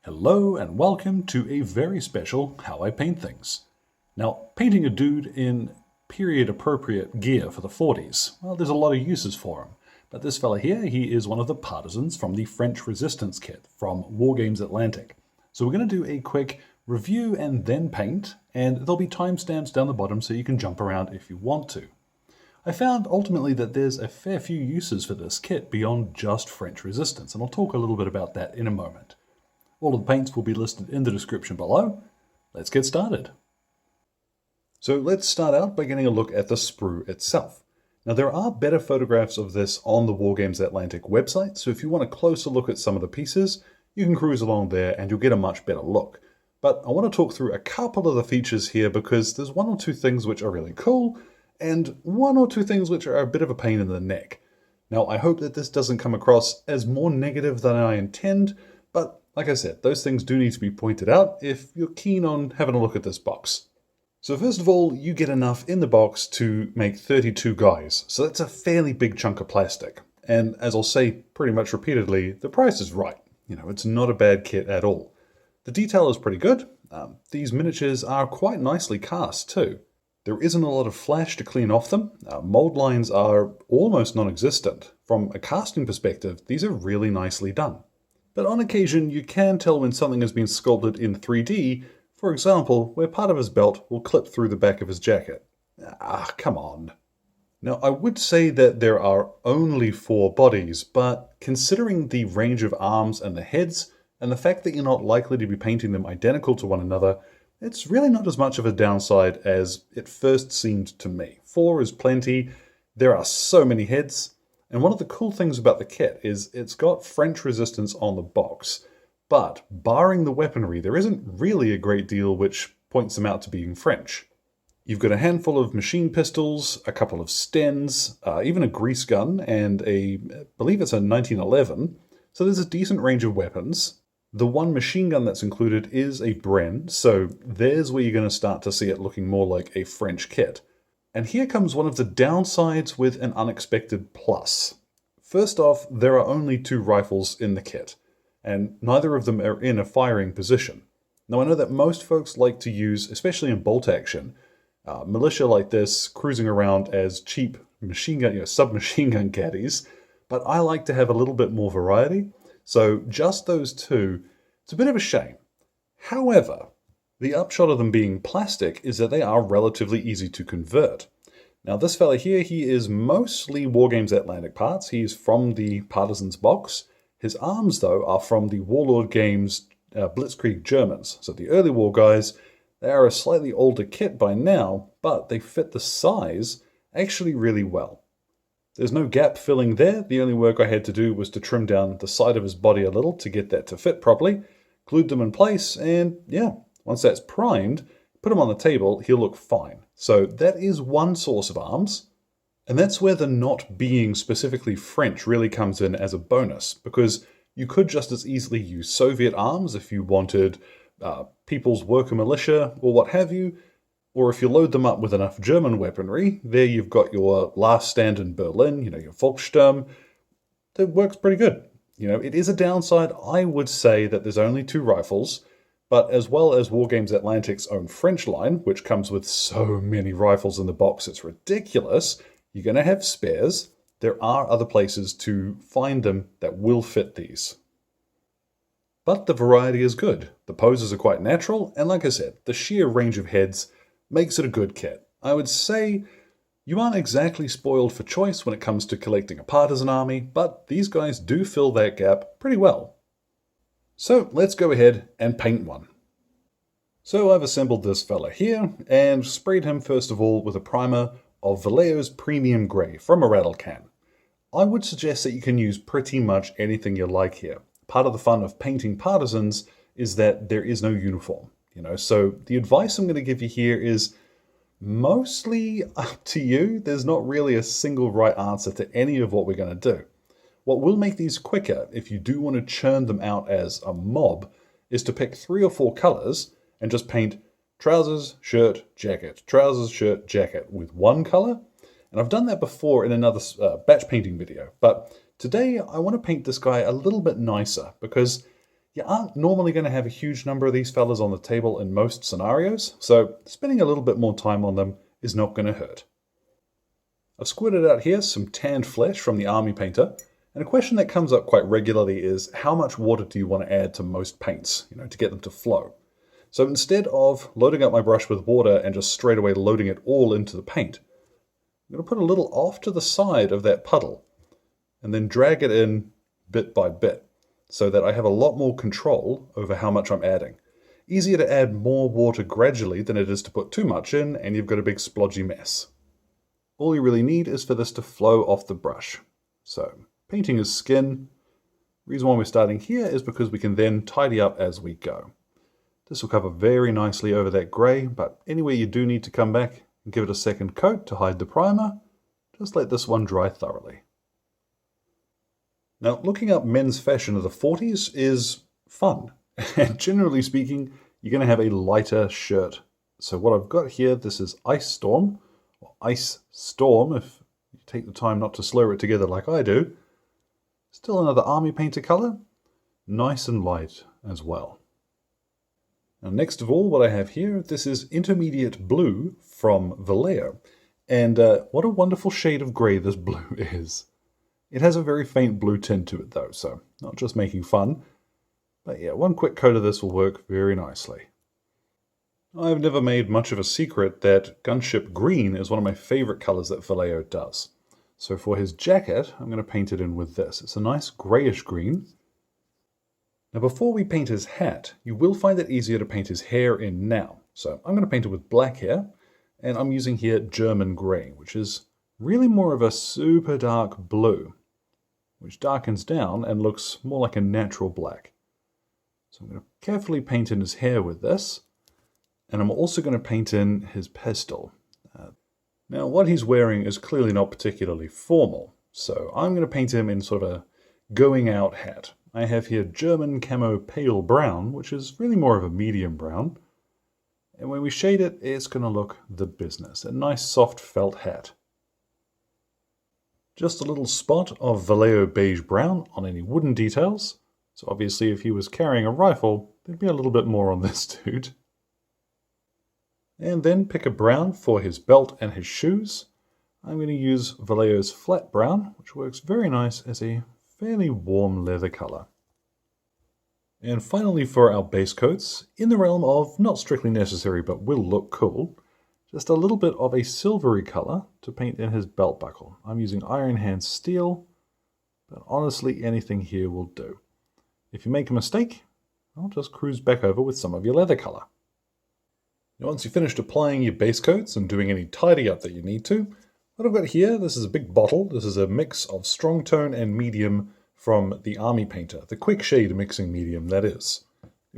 Hello and welcome to a very special How I Paint Things. Now, painting a dude in period-appropriate gear for the 40s, well, there's a lot of uses for him. But this fella here, he is one of the partisans from the French Resistance kit from Wargames Atlantic. So we're going to do a quick review and then paint, and there'll be timestamps down the bottom so you can jump around if you want to. I found ultimately that there's a fair few uses for this kit beyond just French Resistance, and I'll talk a little bit about that in a moment. All of the paints will be listed in the description below. Let's get started. So let's start out by getting a look at the sprue itself. Now there are better photographs of this on the Wargames Atlantic website, so if you want a closer look at some of the pieces, you can cruise along there and you'll get a much better look. But I want to talk through a couple of the features here because there's one or two things which are really cool, and one or two things which are a bit of a pain in the neck. Now I hope that this doesn't come across as more negative than I intend, but like I said, those things do need to be pointed out if you're keen on having a look at this box. So first of all, you get enough in the box to make 32 guys, so that's a fairly big chunk of plastic. And as I'll say pretty much repeatedly, the price is right. It's not a bad kit at all. The detail is pretty good. These miniatures are quite nicely cast too. There isn't a lot of flash to clean off them. Mold lines are almost non-existent. From a casting perspective, these are really nicely done. But on occasion, you can tell when something has been sculpted in 3D, for example, where part of his belt will clip through the back of his jacket. Come on. Now, I would say that there are only 4 bodies, but considering the range of arms and the heads, and the fact that you're not likely to be painting them identical to one another, it's really not as much of a downside as it first seemed to me. 4 is plenty. There are so many heads. And one of the cool things about the kit is it's got French Resistance on the box, but barring the weaponry, there isn't really a great deal which points them out to being French. You've got a handful of machine pistols, a couple of Stens, even a grease gun, and I believe it's a 1911, so there's a decent range of weapons. The one machine gun that's included is a Bren, so there's where you're going to start to see it looking more like a French kit. And here comes one of the downsides with an unexpected plus. First off, there are only 2 rifles in the kit, and neither of them are in a firing position. Now I know that most folks like to use, especially in bolt action, militia like this cruising around as cheap machine gun, submachine gun caddies, but I like to have a little bit more variety, so just those 2, it's a bit of a shame. However, the upshot of them being plastic is that they are relatively easy to convert. Now this fella here, he is mostly Wargames Atlantic parts. He's from the Partisans box. His arms, though, are from the Warlord Games Blitzkrieg Germans. So the early war guys, they are a slightly older kit by now, but they fit the size actually really well. There's no gap filling there. The only work I had to do was to trim down the side of his body a little to get that to fit properly, glued them in place, and yeah, once that's primed, put him on the table, he'll look fine. So that is one source of arms. And that's where the not being specifically French really comes in as a bonus, because you could just as easily use Soviet arms if you wanted People's Worker Militia or what have you, or if you load them up with enough German weaponry, there you've got your last stand in Berlin, your Volkssturm. That works pretty good. It is a downside. I would say that there's only 2 rifles, but as well as Wargames Atlantic's own French line, which comes with so many rifles in the box it's ridiculous, you're going to have spares. There are other places to find them that will fit these. But the variety is good. The poses are quite natural, and like I said, the sheer range of heads makes it a good kit. I would say you aren't exactly spoiled for choice when it comes to collecting a partisan army, but these guys do fill that gap pretty well. So let's go ahead and paint one. So I've assembled this fella here and sprayed him first of all with a primer of Vallejo's Premium Grey from a rattle can. I would suggest that you can use pretty much anything you like here. Part of the fun of painting partisans is that there is no uniform, so the advice I'm going to give you here is mostly up to you. There's not really a single right answer to any of what we're going to do. What will make these quicker, if you do want to churn them out as a mob, is to pick 3 or 4 colors and just paint trousers, shirt, jacket, trousers, shirt, jacket with one color. And I've done that before in another batch painting video, but today I want to paint this guy a little bit nicer because You aren't normally going to have a huge number of these fellas on the table in most scenarios, so spending a little bit more time on them is not going to hurt. I've squirted out here some tanned flesh from the army painter, and a question that comes up quite regularly is how much water do you want to add to most paints, to get them to flow? So instead of loading up my brush with water and just straight away loading it all into the paint, I'm going to put a little off to the side of that puddle and then drag it in bit by bit so that I have a lot more control over how much I'm adding. Easier to add more water gradually than it is to put too much in and you've got a big splodgy mess. All you really need is for this to flow off the brush. So painting is skin. The reason why we're starting here is because we can then tidy up as we go. This will cover very nicely over that grey, but anywhere you do need to come back and give it a second coat to hide the primer, just let this one dry thoroughly. Now, looking up men's fashion of the 40s is fun. And generally speaking, you're going to have a lighter shirt. So what I've got here, this is Ice Storm, or Ice Storm, if you take the time not to slur it together like I do. Still another army painter colour, nice and light as well. Now, next of all, what I have here, this is Intermediate Blue from Vallejo. And what a wonderful shade of grey this blue is. It has a very faint blue tint to it though, so not just making fun. But yeah, one quick coat of this will work very nicely. I've never made much of a secret that Gunship Green is one of my favourite colours that Vallejo does. So for his jacket, I'm going to paint it in with this. It's a nice greyish green. Now before we paint his hat, you will find it easier to paint his hair in now. So I'm going to paint it with black hair, and I'm using here German grey, which is really more of a super dark blue, which darkens down and looks more like a natural black. So I'm going to carefully paint in his hair with this, and I'm also going to paint in his pistol. Now what he's wearing is clearly not particularly formal, so I'm going to paint him in sort of a going out hat. I have here German camo pale brown, which is really more of a medium brown. And when we shade it, it's going to look the business. A nice soft felt hat. Just a little spot of Vallejo beige brown on any wooden details. So obviously if he was carrying a rifle, there'd be a little bit more on this dude. And then pick a brown for his belt and his shoes. I'm going to use Vallejo's flat brown, which works very nice as a fairly warm leather colour. And finally for our base coats, in the realm of not strictly necessary but will look cool, just a little bit of a silvery colour to paint in his belt buckle. I'm using Iron Hand Steel, but honestly anything here will do. If you make a mistake, I'll just cruise back over with some of your leather colour. Now once you've finished applying your base coats and doing any tidy up that you need to, what I've got here, this is a big bottle. This is a mix of strong tone and medium from the Army Painter, the quick shade mixing medium, that is.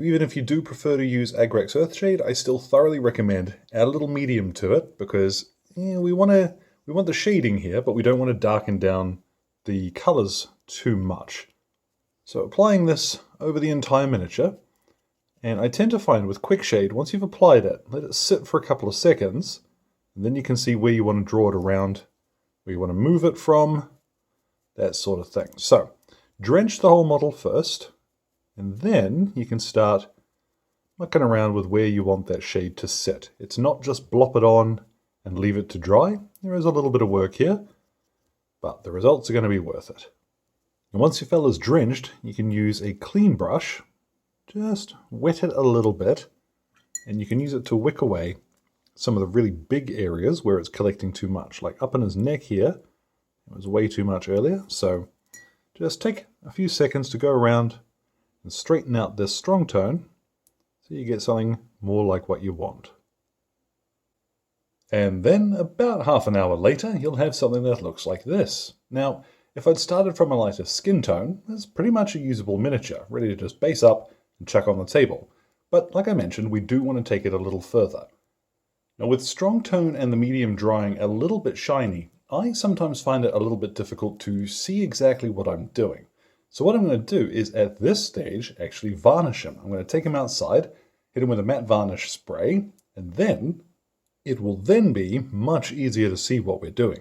Even if you do prefer to use Agrax Earthshade, I still thoroughly recommend add a little medium to it because we want the shading here, but we don't want to darken down the colours too much. So applying this over the entire miniature, and I tend to find with quick shade, once you've applied it, let it sit for a couple of seconds, and then you can see where you want to draw it around, where you want to move it from, that sort of thing. So, drench the whole model first, and then you can start mucking around with where you want that shade to sit. It's not just blop it on and leave it to dry. There is a little bit of work here, but the results are going to be worth it. And once your fella's drenched, you can use a clean brush, just wet it a little bit, and you can use it to wick away some of the really big areas where it's collecting too much. Like up in his neck here, it was way too much earlier. So just take a few seconds to go around and straighten out this strong tone so you get something more like what you want. And then about half an hour later, you'll have something that looks like this. Now, if I'd started from a lighter skin tone, it's pretty much a usable miniature, ready to just base up and chuck on the table. But like I mentioned, we do want to take it a little further. Now with strong tone and the medium drying a little bit shiny, I sometimes find it a little bit difficult to see exactly what I'm doing. So what I'm going to do is at this stage actually varnish him. I'm going to take him outside, hit him with a matte varnish spray, and then it will then be much easier to see what we're doing.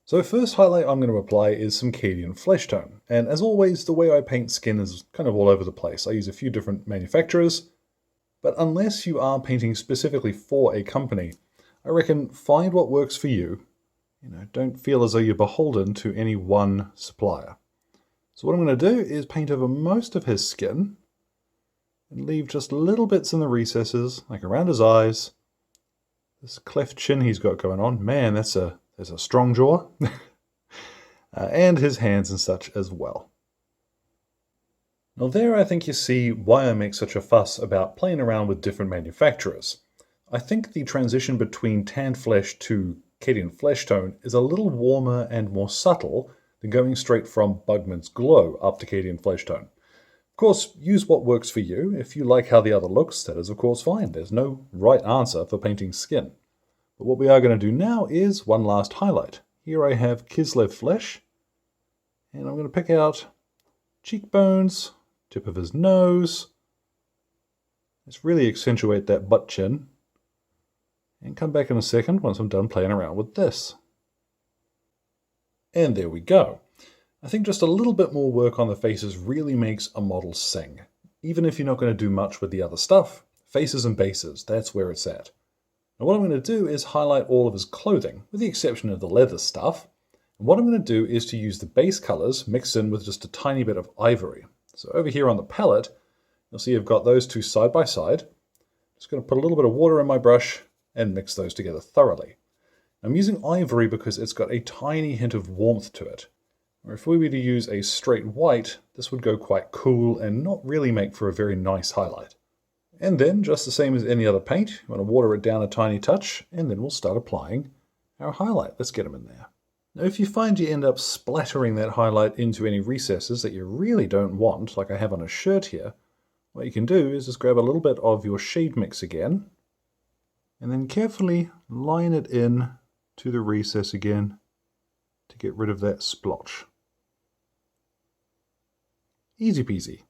So first highlight I'm going to apply is some Cadian flesh tone, and as always the way I paint skin is kind of all over the place. I use a few different manufacturers, but unless you are painting specifically for a company, I reckon find what works for you. Don't feel as though you're beholden to any one supplier. So what I'm going to do is paint over most of his skin and leave just little bits in the recesses, like around his eyes. This cleft chin he's got going on, man, there's a strong jaw. And his hands and such as well. Now there I think you see why I make such a fuss about playing around with different manufacturers. I think the transition between tanned flesh to Cadian flesh tone is a little warmer and more subtle than going straight from Bugman's glow up to Cadian flesh tone. Of course, use what works for you. If you like how the other looks, that is of course fine. There's no right answer for painting skin. But what we are going to do now is one last highlight. Here I have Kislev flesh, and I'm going to pick out cheekbones, tip of his nose. Let's really accentuate that butt chin. And come back in a second once I'm done playing around with this. And there we go. I think just a little bit more work on the faces really makes a model sing. Even if you're not going to do much with the other stuff, faces and bases, that's where it's at. Now what I'm going to do is highlight all of his clothing, with the exception of the leather stuff. And what I'm going to do is to use the base colors mixed in with just a tiny bit of ivory. So over here on the palette, you'll see I've got those two side by side. Just going to put a little bit of water in my brush and mix those together thoroughly. I'm using ivory because it's got a tiny hint of warmth to it. Or if we were to use a straight white, this would go quite cool and not really make for a very nice highlight. And then, just the same as any other paint, you want to water it down a tiny touch, and then we'll start applying our highlight. Let's get them in there. Now, if you find you end up splattering that highlight into any recesses that you really don't want, like I have on a shirt here, what you can do is just grab a little bit of your shade mix again, and then carefully line it in to the recess again to get rid of that splotch. Easy peasy.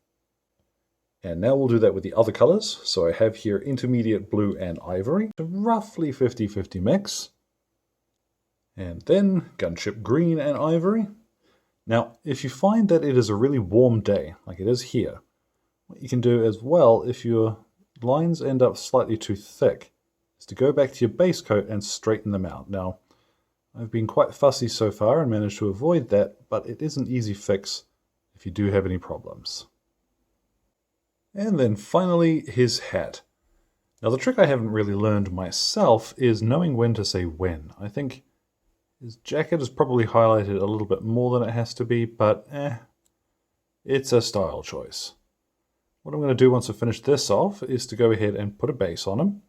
And now we'll do that with the other colors. So I have here intermediate blue and ivory, a roughly 50-50 mix. And then gunship green and ivory. Now, if you find that it is a really warm day, like it is here, what you can do as well, if your lines end up slightly too thick, is to go back to your base coat and straighten them out. Now, I've been quite fussy so far and managed to avoid that, but it is an easy fix if you do have any problems. And then finally, his hat. Now the trick I haven't really learned myself is knowing when to say when. I think his jacket is probably highlighted a little bit more than it has to be, but it's a style choice. What I'm going to do once I finish this off is to go ahead and put a base on him.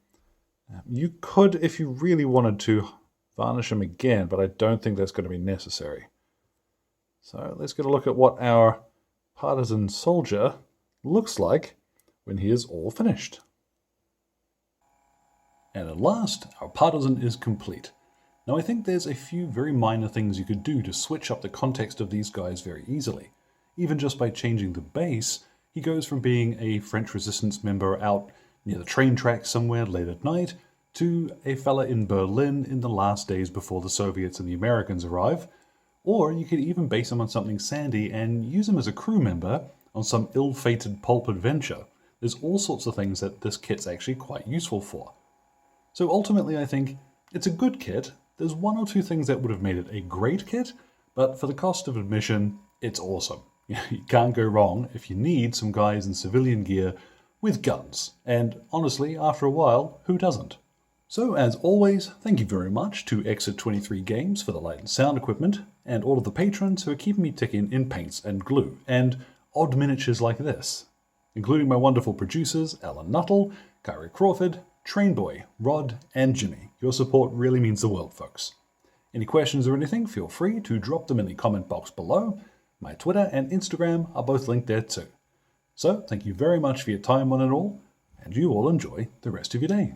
You could, if you really wanted to, varnish him again, but I don't think that's going to be necessary. So let's get a look at what our partisan soldier looks like when he is all finished. And at last, our partisan is complete. Now I think there's a few very minor things you could do to switch up the context of these guys very easily. Even just by changing the base, he goes from being a French resistance member out near the train tracks somewhere late at night to a fella in Berlin in the last days before the Soviets and the Americans arrive. Or you could even base him on something sandy and use him as a crew member on some ill-fated pulp adventure. There's all sorts of things that this kit's actually quite useful for. So ultimately I think it's a good kit. There's one or two things that would have made it a great kit, but for the cost of admission, it's awesome. You can't go wrong if you need some guys in civilian gear with guns. And honestly, after a while, who doesn't? So as always, thank you very much to Exit 23 Games for the light and sound equipment, and all of the patrons who are keeping me ticking in paints and glue, and odd miniatures like this, including my wonderful producers, Alan Nuttall, Kyrie Crawford, Trainboy, Rod, and Jimmy. Your support really means the world, folks. Any questions or anything, feel free to drop them in the comment box below. My Twitter and Instagram are both linked there too. So, thank you very much for your time one and all, and you all enjoy the rest of your day.